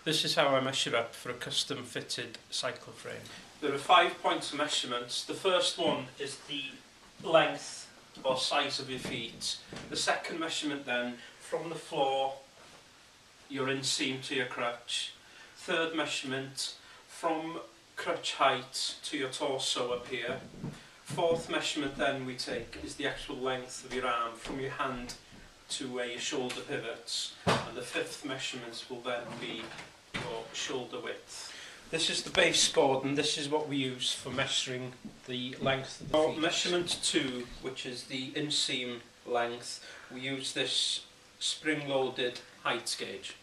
This is how I measure up for a custom fitted cycle frame. There are 5 points of measurements. The first one is the length or size of your feet. The second measurement then, from the floor, your inseam to your crutch. Third measurement, from crutch height to your torso up here. Fourth measurement then we take is the actual length of your arm from your hand to where your shoulder pivots, and the fifth measurement will then be your shoulder width. This is the base board, and this is what we use for measuring the length of the feet. Measurement 2, which is the inseam length, we use this spring-loaded height gauge.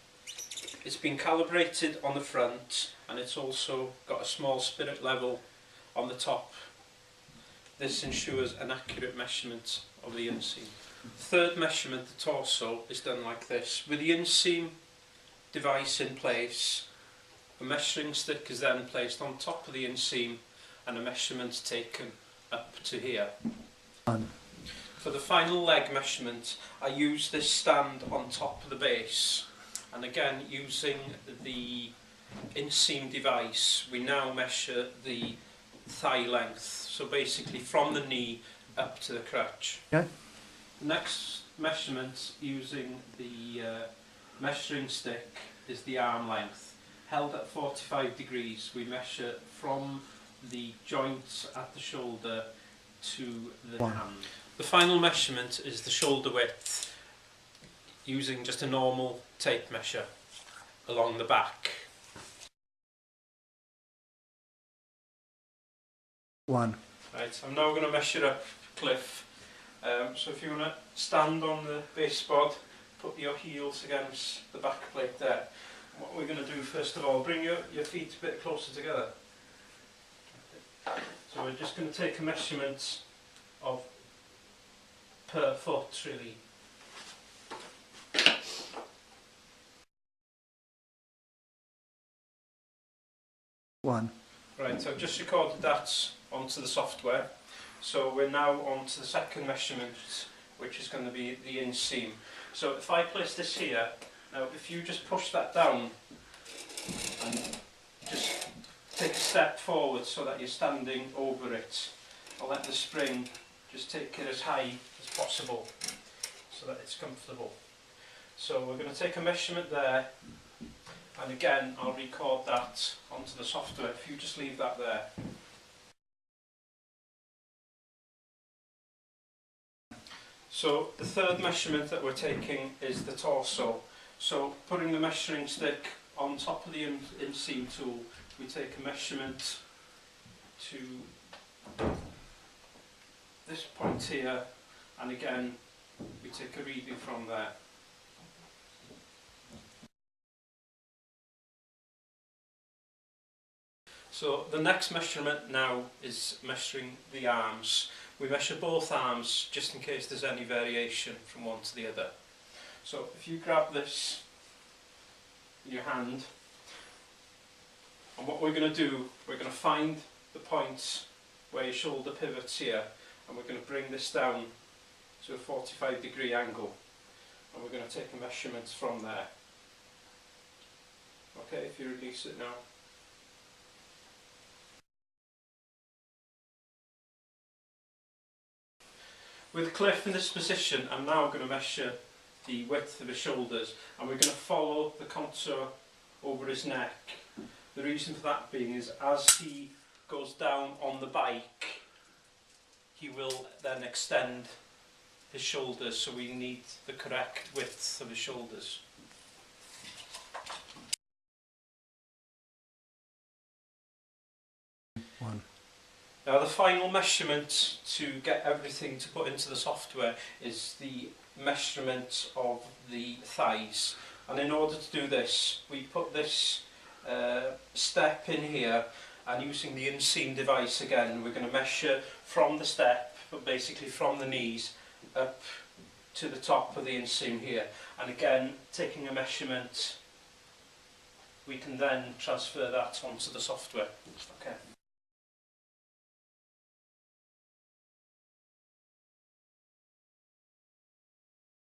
It's been calibrated on the front, and it's also got a small spirit level on the top. This ensures an accurate measurement of the inseam. Third measurement, the torso, is done like this. With the inseam device in place, a measuring stick is then placed on top of the inseam and a measurement taken up to here. For the final leg measurement, I use this stand on top of the base, and again using the inseam device we now measure the thigh length, so basically from the knee up to the crutch. Okay. Next measurement using the measuring stick is the arm length. Held at 45 degrees, we measure from the joints at the shoulder to the hand. The final measurement is the shoulder width, using just a normal tape measure along the back. Right, I'm now going to measure up Cliff. So if you want to stand on the baseboard, put your heels against the back plate there. What we're going to do first of all, bring your feet a bit closer together. So we're just going to take a measurement of per foot really. Right, I've just recorded that onto the software. So we're now on to the second measurement, which is going to be the inseam. So if I place this here, now if you just push that down and just take a step forward so that you're standing over it, I'll let the spring just take it as high as possible so that it's comfortable. So we're going to take a measurement there, and again I'll record that onto the software. If you just leave that there. So the third measurement that we're taking is the torso. So putting the measuring stick on top of the inseam tool, we take a measurement to this point here, and again we take a reading from there. So the next measurement now is measuring the arms. We measure both arms just in case there's any variation from one to the other. So if you grab this in your hand, and what we're going to do, we're going to find the point where your shoulder pivots here, and we're going to bring this down to a 45-degree angle, and we're going to take a measurement from there. Okay, if you release it now. With Cliff in this position, I'm now going to measure the width of his shoulders, and we're going to follow the contour over his neck. The reason for that being is as he goes down on the bike, he will then extend his shoulders, so we need the correct width of his shoulders. Now the final measurement to get everything to put into the software is the measurement of the thighs, and in order to do this we put this step in here, and using the inseam device again we're going to measure from the step, but basically from the knees up to the top of the inseam here, and again taking a measurement we can then transfer that onto the software. Okay.